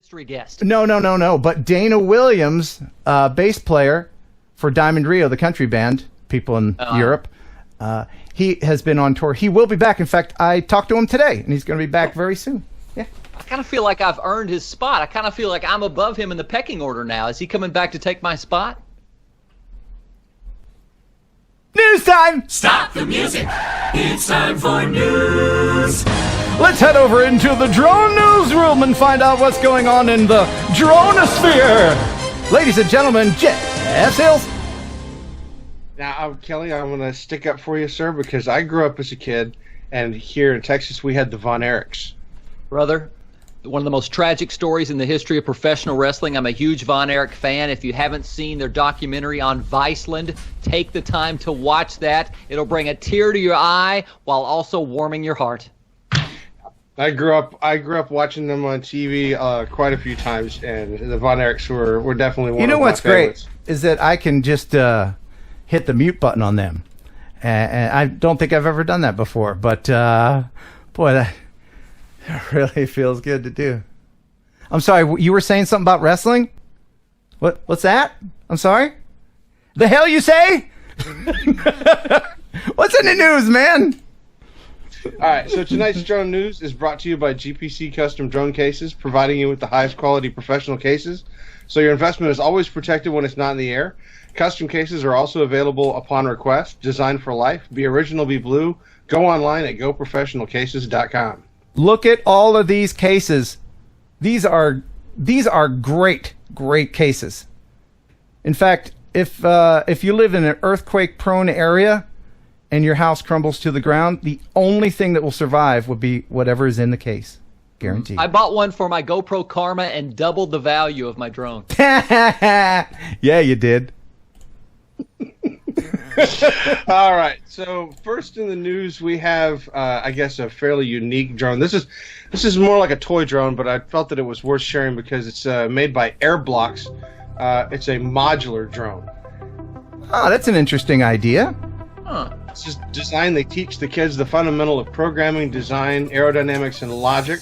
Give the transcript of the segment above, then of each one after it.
Mystery guest. No. But Dana Williams, bass player for Diamond Rio, the country band, people in Europe, he has been on tour. He will be back. In fact, I talked to him today, and he's going to be back very soon. Yeah. I kind of feel like I've earned his spot. I kind of feel like I'm above him in the pecking order now. Is he coming back to take my spot? News time! Stop the music. It's time for news. Let's head over into the drone newsroom and find out what's going on in the dronosphere. Ladies and gentlemen, Jeff Hills. Now, Kelly, I'm going to stick up for you, sir, because I grew up as a kid, and here in Texas we had the Von Erichs. Brother, one of the most tragic stories in the history of professional wrestling. I'm a huge Von Erich fan. If you haven't seen their documentary on Viceland, take the time to watch that. It'll bring a tear to your eye while also warming your heart. I grew up watching them on TV quite a few times, and the Von Erichs were definitely one of my favorites. You know what's great is that I can just hit the mute button on them, and I don't think I've ever done that before. But boy, that really feels good to do. I'm sorry, you were saying something about wrestling? What's that? I'm sorry. The hell you say? What's in the news, man? All right, so tonight's drone news is brought to you by GPC Custom Drone Cases, providing you with the highest quality professional cases, so your investment is always protected when it's not in the air. Custom cases are also available upon request, designed for life. Be original, be blue. Go online at goprofessionalcases.com. Look at all of these cases. These are great cases. In fact, if you live in an earthquake-prone area and your house crumbles to the ground, the only thing that will survive would be whatever is in the case. Guaranteed. I bought one for my GoPro Karma and doubled the value of my drone. Yeah, you did. All right, so first in the news we have, I guess, a fairly unique drone. This is more like a toy drone, but I felt that it was worth sharing because it's made by Airblocks. It's a modular drone. Oh, that's an interesting idea. Huh. It's just designed. They teach the kids the fundamental of programming, design, aerodynamics, and logic.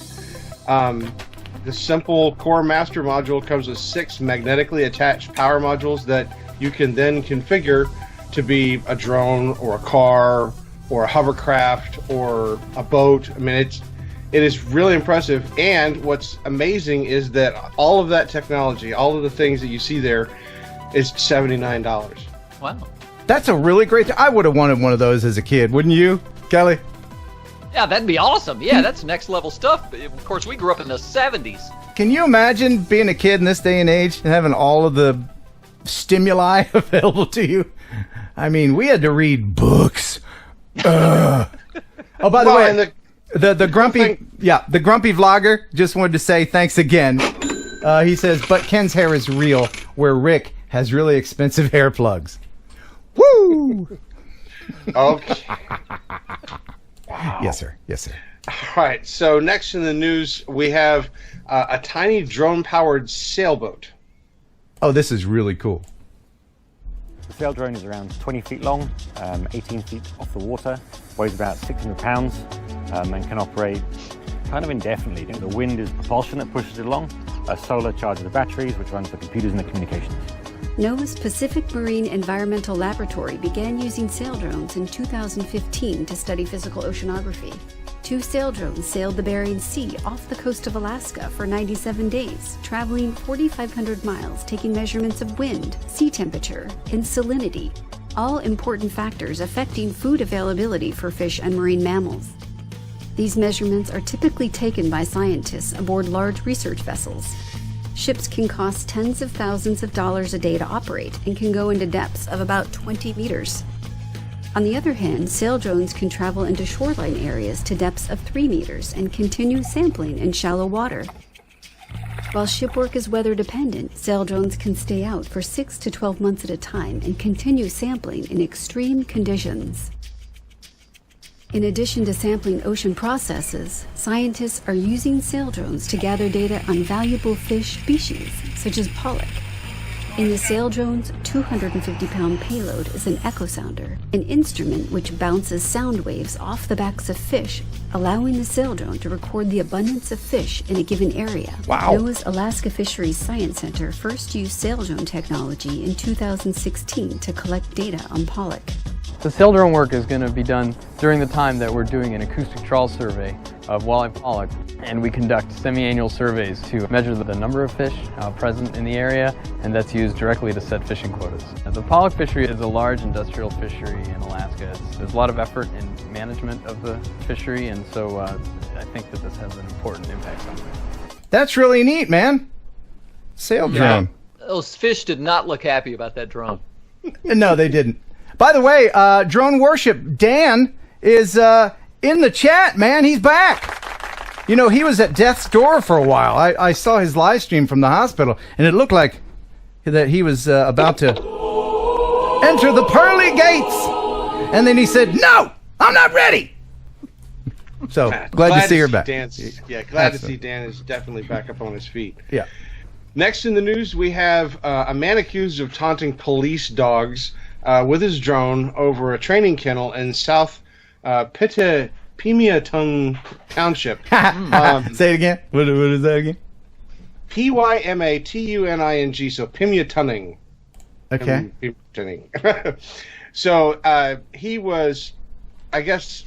The simple core master module comes with 6 magnetically attached power modules that you can then configure to be a drone or a car or a hovercraft or a boat. I mean, it is really impressive. And what's amazing is that all of that technology, all of the things that you see there, is $79. Wow. That's a really great. I would have wanted one of those as a kid, wouldn't you, Kelly? Yeah, that'd be awesome. Yeah, that's next level stuff. Of course, we grew up in the 70s. Can you imagine being a kid in this day and age and having all of the stimuli available to you? I mean, we had to read books. Oh, by the way, the grumpy, the grumpy vlogger just wanted to say thanks again. He says, but Ken's hair is real, where Rick has really expensive hair plugs. Woo! Okay. Wow. Yes, sir. All right, so next in the news, we have a tiny drone-powered sailboat. Oh, this is really cool. The sail drone is around 20 feet long, 18 feet off the water, weighs about 600 pounds, and can operate kind of indefinitely. The wind is propulsion that pushes it along, solar charges the batteries, which runs the computers and the communications. NOAA's Pacific Marine Environmental Laboratory began using sail drones in 2015 to study physical oceanography. 2 sail drones sailed the Bering Sea off the coast of Alaska for 97 days, traveling 4,500 miles, taking measurements of wind, sea temperature, and salinity, all important factors affecting food availability for fish and marine mammals. These measurements are typically taken by scientists aboard large research vessels. Ships can cost tens of thousands of dollars a day to operate and can go into depths of about 20 meters. On the other hand, sail drones can travel into shoreline areas to depths of 3 meters and continue sampling in shallow water. While shipwork is weather dependent, sail drones can stay out for 6 to 12 months at a time and continue sampling in extreme conditions. In addition to sampling ocean processes, scientists are using sail drones to gather data on valuable fish species, such as pollock. In the sail drone's 250-pound payload is an echo sounder, an instrument which bounces sound waves off the backs of fish, allowing the sail drone to record the abundance of fish in a given area. Wow. NOAA's Alaska Fisheries Science Center first used sail drone technology in 2016 to collect data on pollock. The sail drone work is going to be done during the time that we're doing an acoustic trawl survey of walleye pollock, and we conduct semi-annual surveys to measure the number of fish present in the area, and that's used directly to set fishing quotas. The pollock fishery is a large industrial fishery in Alaska. There's a lot of effort in management of the fishery, and so I think that this has an important impact on it. That's really neat, man. Sail drone. Those fish did not look happy about that drone. No, they didn't. By the way, Drone Worship Dan is in the chat, man. He's back. You know, he was at death's door for a while. I saw his live stream from the hospital, and it looked like that he was about to enter the pearly gates. And then he said, "No, I'm not ready." So glad to see her back. Glad to see Dan is definitely back up on his feet. Yeah. Next in the news, we have a man accused of taunting police dogs with his drone over a training kennel in South Pymatuning Township. Say it again. What is that again? Pymatuning, so Pymatuning. Okay. Pymatuning. So he was, I guess,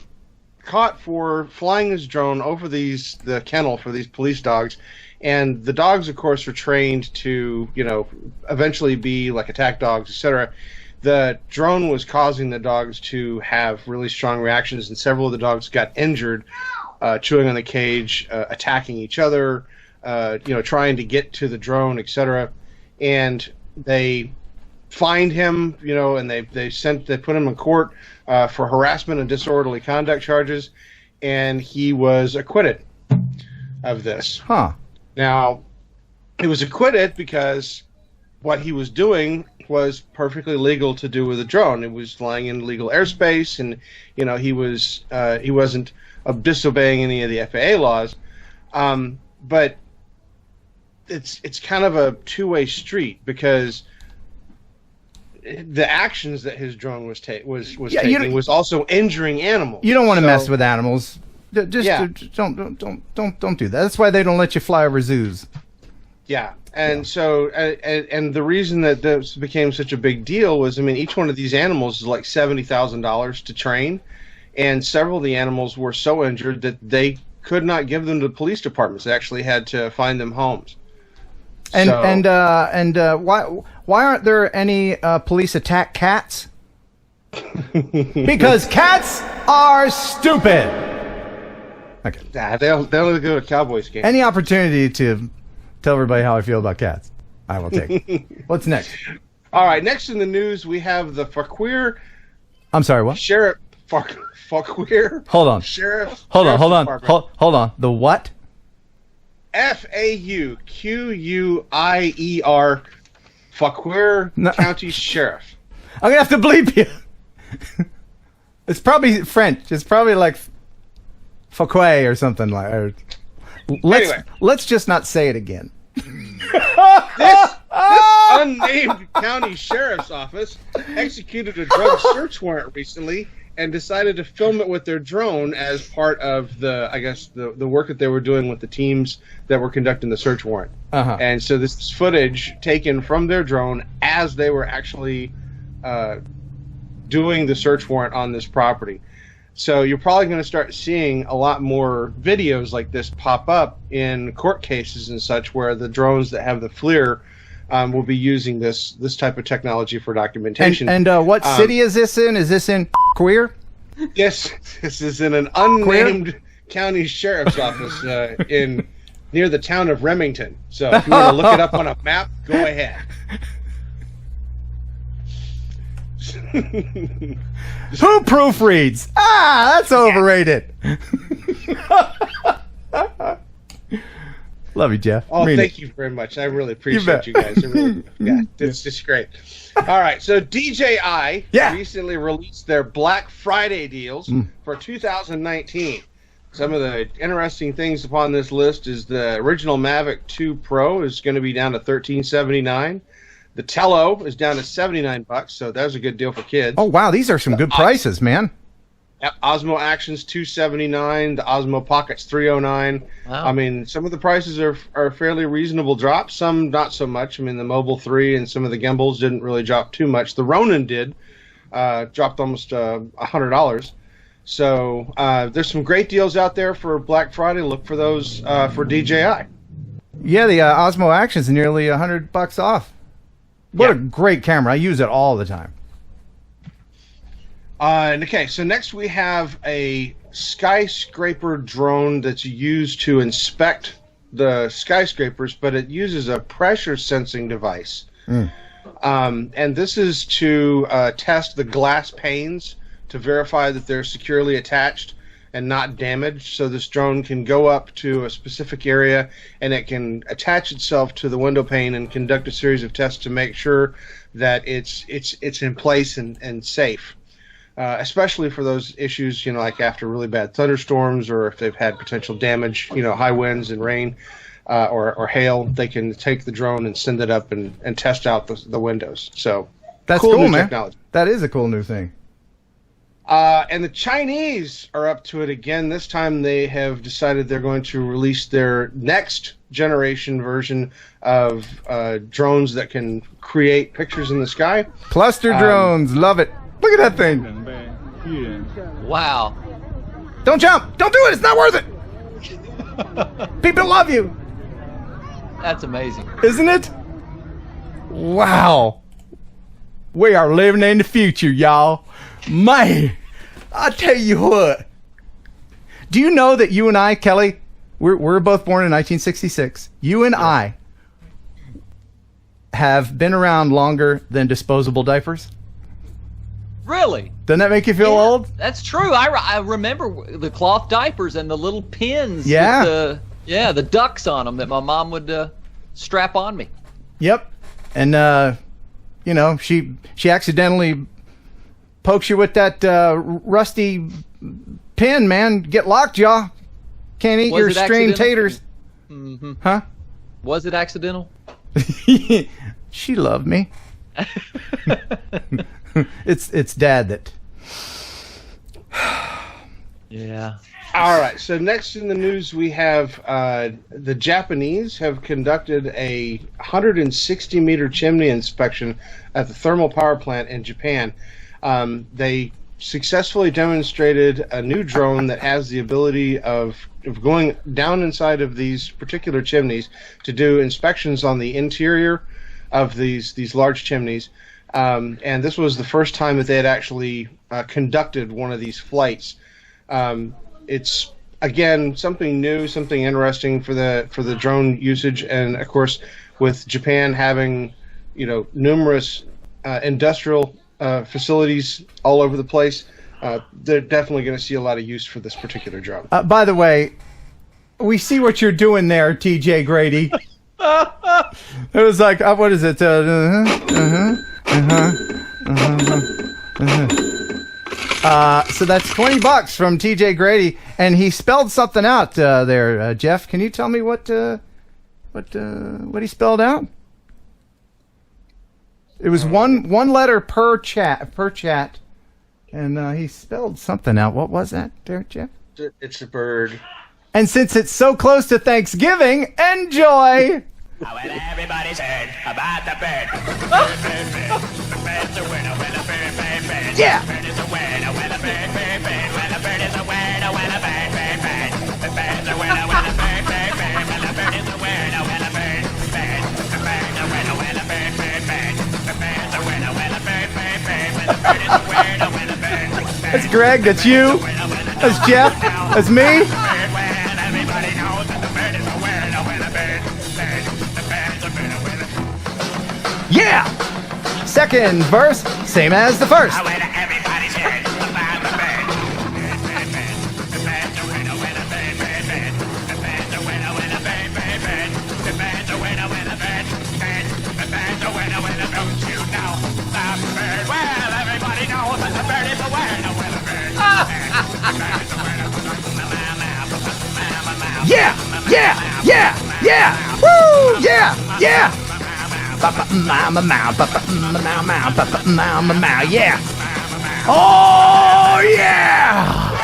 caught for flying his drone over the kennel for these police dogs. And the dogs, of course, are trained to, eventually be like attack dogs, etc. The drone was causing the dogs to have really strong reactions, and several of the dogs got injured, chewing on the cage, attacking each other, trying to get to the drone, etc. And they fined him, and they put him in court for harassment and disorderly conduct charges, and he was acquitted of this. Huh. Now, he was acquitted because what he was doing was perfectly legal to do with a drone. It was flying in legal airspace, and he wasn't disobeying any of the FAA laws. But it's kind of a two-way street, because the actions that his drone was taking was also injuring animals. You don't want to mess with animals. Don't do that. That's why they don't let you fly over zoos. Yeah, and so and the reason that this became such a big deal was, each one of these animals is like $70,000 to train, and several of the animals were so injured that they could not give them to the police departments. They actually had to find them homes. And why aren't there any police attack cats? Because cats are stupid. Okay. They only go to Cowboys games. Any opportunity to tell everybody how I feel about cats, I will take. What's next? All right, next in the news, we have the Fauquier. I'm sorry, what? Sheriff Fauquier. Hold on. Sheriff. Hold on. The what? Fauquier. Fauquier County Sheriff. I'm gonna have to bleep you. It's probably French. It's probably like Fauquier or something like. Let's just not say it again. This unnamed county sheriff's office executed a drug search warrant recently and decided to film it with their drone as part of the work that they were doing with the teams that were conducting the search warrant. And so this is footage taken from their drone as they were actually doing the search warrant on this property. So you're probably going to start seeing a lot more videos like this pop up in court cases and such, where the drones that have the FLIR will be using this type of technology for documentation. And what city is this in? Is this in Queer? Yes, this is in an unnamed county sheriff's office near the town of Remington. So if you want to look it up on a map, go ahead. Who proofreads? That's overrated. Love you, Jeff. Oh, thank you very much. I really appreciate you guys. It's just great. All right, so DJI recently released their Black Friday deals for 2019. Some of the interesting things upon this list is the original Mavic 2 Pro is going to be down to $1,379. The Tello is down to $79, so that's a good deal for kids. Oh wow, these are some good prices, man. Yep, Osmo Action's $279. The Osmo Pocket's $309. Wow. I mean, some of the prices are fairly reasonable drops. Some not so much. I mean, the Mobile 3 and some of the gimbals didn't really drop too much. The Ronin did, dropped almost $100. So there's some great deals out there for Black Friday. Look for those for DJI. Yeah, the Osmo Action's nearly $100 off. What a great camera! I use it all the time. Okay, so next we have a skyscraper drone that's used to inspect the skyscrapers, but it uses a pressure sensing device. And this is to test the glass panes to verify that they're securely attached and not damaged. So this drone can go up to a specific area and it can attach itself to the window pane and conduct a series of tests to make sure that it's in place and safe. Especially for those issues, you know, like after really bad thunderstorms or if they've had potential damage, you know, high winds and rain or hail, they can take the drone and send it up and test out the windows. So that's cool man. Technology. That is a cool new thing. And the Chinese are up to it again. This time they have decided they're going to release their next generation version of drones that can create pictures in the sky. Cluster drones, love it. Look at that thing. Wow. Don't jump. Don't do it. It's not worth it. People love you. That's amazing. Isn't it? Wow. We are living in the future, y'all. Man, I tell you what. Do you know that you and I, Kelly, we're both born in 1966. You and I have been around longer than disposable diapers. Really? Doesn't that make you feel old? That's true. I remember the cloth diapers and the little pins. Yeah. With the ducks on them that my mom would strap on me. Yep. And, you know, she accidentally pokes you with that rusty pin, man. Get locked, y'all. Can't eat your streamed taters. Mm-hmm. Huh? Was it accidental? She loved me. It's Dad that. Yeah. All right. So next in the news, we have the Japanese have conducted a 160-meter chimney inspection at the thermal power plant in Japan. They successfully demonstrated a new drone that has the ability of going down inside of these particular chimneys to do inspections on the interior of these large chimneys. And this was the first time that they had actually conducted one of these flights. It's again something new, something interesting for the drone usage, and of course, with Japan having numerous industrial facilities all over the place, they're definitely going to see a lot of use for this particular drone. By the way, we see what you're doing there, TJ Grady. It was like, what is it? So that's $20 from TJ Grady, and he spelled something out there. Jeff, can you tell me what he spelled out? It was one letter per chat, and he spelled something out. What was that, there, Jeff? It's a bird. And since it's so close to Thanksgiving, enjoy. Well, everybody's heard about the bird. The bird's a winner when a bird. Yeah. The bird is a winner when a bird. When a bird is a winner when a bird. The bird's a winner when a bird. When a bird is a winner when a bird. The bird's a winner when a bird. The bird's a winner when a bird. When a bird is a winner when a bird. That's Greg. That's you. That's Jeff. That's me. Everybody knows that the bird is a winner when a bird. The bird's a winner when a bird. Yeah. Second verse, same as the first. Everybody's heard about the bird. The bird's a winner when a bird. The bird's a winner when a bird. The bird's a winner when a bird. The bird's a winner when a bird. Don't you know the bird? Well, everybody knows that the bird is a winner when a bird. The bird's a winner when a bird. Yeah, yeah, yeah, yeah. Woo, yeah, yeah. Yeah. Oh yeah.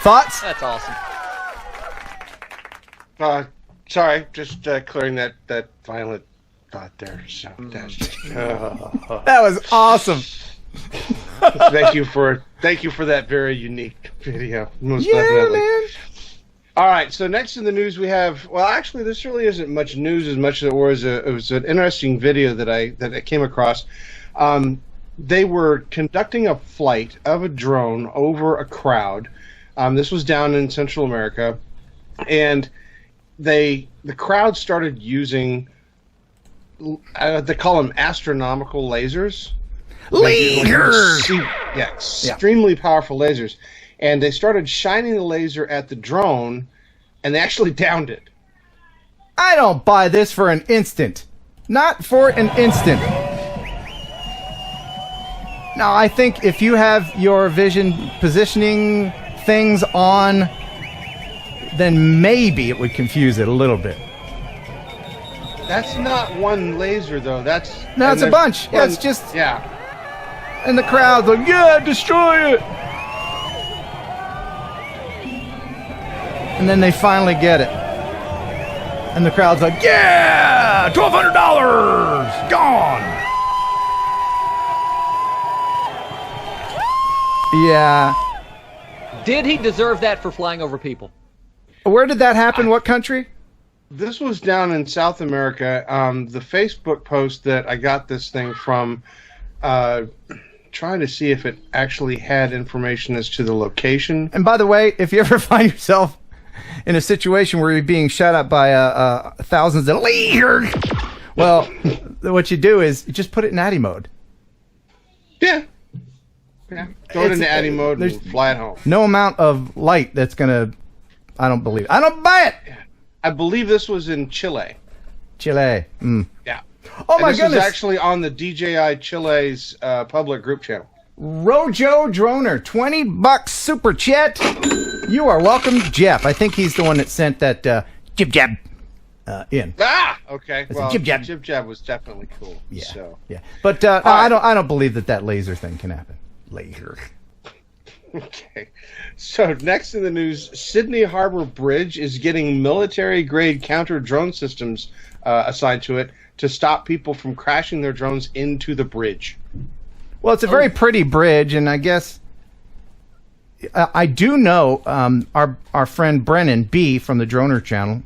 Thoughts? That's awesome. Sorry, just clearing that violent thought there. So that's That was awesome. thank you for that very unique video. Most definitely. Man. All right, so next in the news we have. Well, actually, this really isn't much news as much as it was an interesting video that I came across. They were conducting a flight of a drone over a crowd. This was down in Central America, and the crowd started using. They call them astronomical lasers. Extremely powerful lasers. And they started shining the laser at the drone, and they actually downed it. I don't buy this for an instant. Not for an instant. Now, I think if you have your vision positioning things on, then maybe it would confuse it a little bit. That's not one laser, though. No, it's a bunch. Yeah, it's just... Yeah. And the crowd's like, yeah, destroy it! And then they finally get it. And the crowd's like, yeah! $1,200! Gone! Yeah. Did he deserve that for flying over people? Where did that happen? What country? This was down in South America. The Facebook post that I got this thing from, trying to see if it actually had information as to the location. And by the way, if you ever find yourself in a situation where you're being shot at by thousands of lasers, well, what you do is you just put it in ATTI mode. Yeah. Throw it into ATTI mode and fly it home. No amount of light that's going to... I don't believe it. I don't buy it! I believe this was in Chile. Chile. Yeah. Oh my goodness! This is actually on the DJI Chile's public group channel. Rojo Droner, $20 super chat. You are welcome, Jeff. I think he's the one that sent that jib jab in. Ah, okay. Well, jib jab. Jib jab was definitely cool. Yeah, so. yeah. But no, I don't believe that laser thing can happen. Laser. Okay. So next in the news, Sydney Harbour Bridge is getting military-grade counter-drone systems assigned to it to stop people from crashing their drones into the bridge. Well, it's a very pretty bridge, and I guess I do know our friend Brennan B from the Droner channel.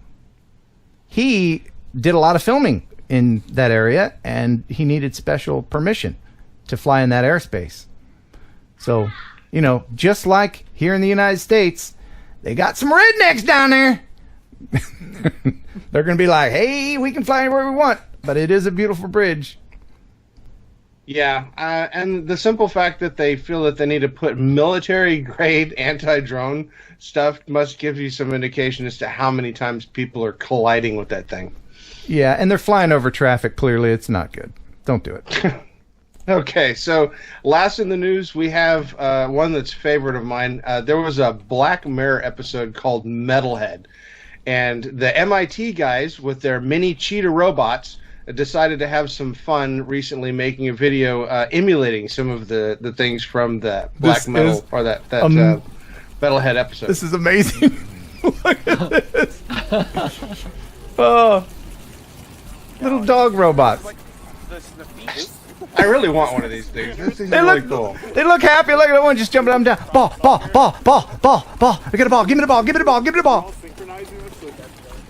He did a lot of filming in that area, and he needed special permission to fly in that airspace. So, you know, just like here in the United States, they got some rednecks down there. They're going to be like, hey, we can fly anywhere we want, but it is a beautiful bridge. Yeah, and the simple fact that they feel that they need to put military-grade anti-drone stuff must give you some indication as to how many times people are colliding with that thing. Yeah, and they're flying over traffic. Clearly, it's not good. Don't do it. Okay, so last in the news, we have one that's a favorite of mine. There was a Black Mirror episode called Metalhead, and the MIT guys with their mini cheetah robots decided to have some fun recently making a video emulating some of the things from the Black Metal or that Metalhead episode. This is amazing. Look at this. Oh, little dog robots. I really want one of these things. This is really cool. They look happy. Look at that one just jumping up and down. Ball. I got a ball. Give me the ball.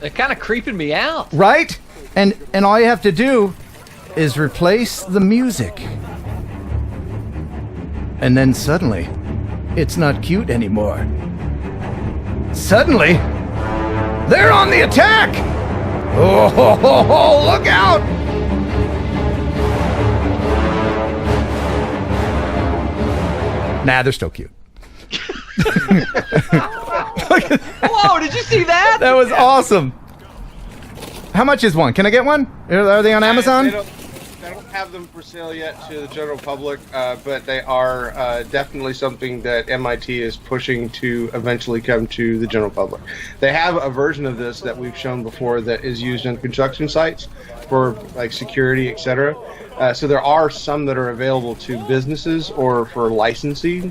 They're kind of creeping me out. Right? And all you have to do is replace the music. And then suddenly, it's not cute anymore. Suddenly, they're on the attack! Oh, look out! Nah, they're still cute. Whoa, did you see that? That was awesome. How much is one? Can I get one? Are they on Amazon? They don't have them for sale yet to the general public, but they are definitely something that MIT is pushing to eventually come to the general public. They have a version of this that we've shown before that is used on construction sites for like security, etc. So there are some that are available to businesses or for licensing,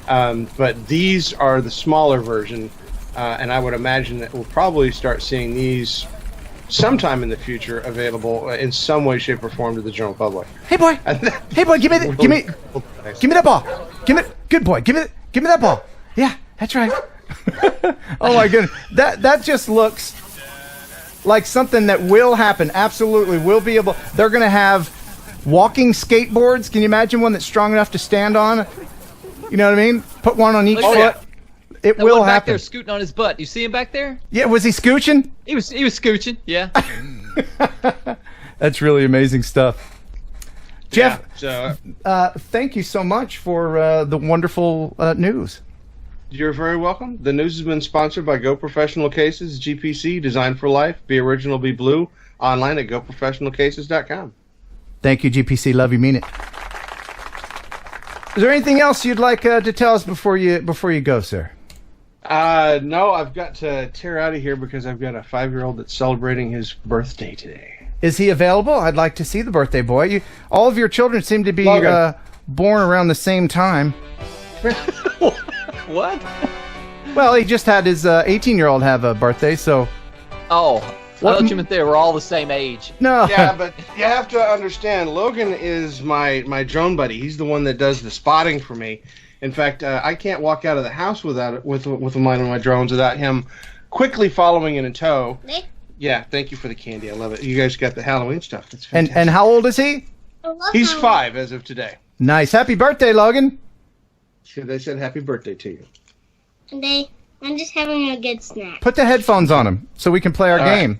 but these are the smaller version, and I would imagine that we'll probably start seeing these sometime in the future available in some way, shape, or form to the general public. Hey boy, give me that ball. Good boy, give me that ball. Yeah, that's right. Oh my goodness, that just looks like something that will happen. Absolutely, will be able. They're going to have walking skateboards. Can you imagine one that's strong enough to stand on? You know what I mean? Put one on each foot. Yeah. It That will one back happen. there scooting on his butt. You see him back there? Yeah, was he scooching? He was scooching. Yeah. That's really amazing stuff. Jeff, Yeah, so thank you so much for the wonderful news. you're very welcome. The news has been sponsored by Go Professional Cases, GPC, Designed for Life. Be original, be blue. Online at goprofessionalcases.com. Thank you, GPC. Love you, mean it. Is there anything else you'd like to tell us before you go, sir? No, I've got to tear out of here because I've got a 5-year-old that's celebrating his birthday today. Is he available? I'd like to see the birthday boy. All of your children seem to be Logan. born around the same time. What? Well, he just had his 18-year-old have a birthday, so... Oh, I thought you meant they were all the same age. No. Yeah, but you have to understand, Logan is my drone buddy. He's the one that does the spotting for me. In fact, I can't walk out of the house with one of my drones without him quickly following in tow. Nick? Yeah, thank you for the candy. I love it. You guys got the Halloween stuff. That's fantastic. And how old is he? He's 5 as of today. Nice. Happy birthday, Logan. So they said happy birthday to you. I'm just having a good snack. Put the headphones on him so we can play our All right.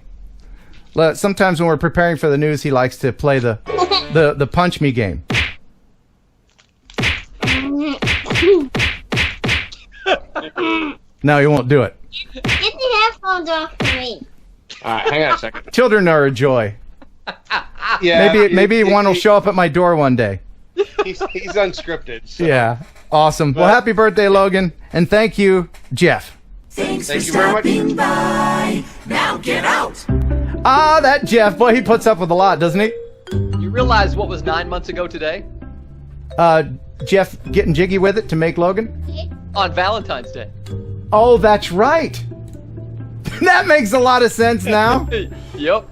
game. Sometimes when we're preparing for the news, he likes to play the punch me game. No, he won't do it. Get the headphones off of me. All right, hang on a second. Children are a joy. Yeah, Maybe one will show up at my door one day. He's unscripted. So. Yeah. Awesome. Well, happy birthday, Logan. And thank you, Jeff. Thank you very much. Now get out! Ah, that Jeff. Boy, he puts up with a lot, doesn't he? You realize what was 9 months ago today? Jeff getting jiggy with it to make Logan? On Valentine's Day. Oh, that's right. That makes a lot of sense now. Yep.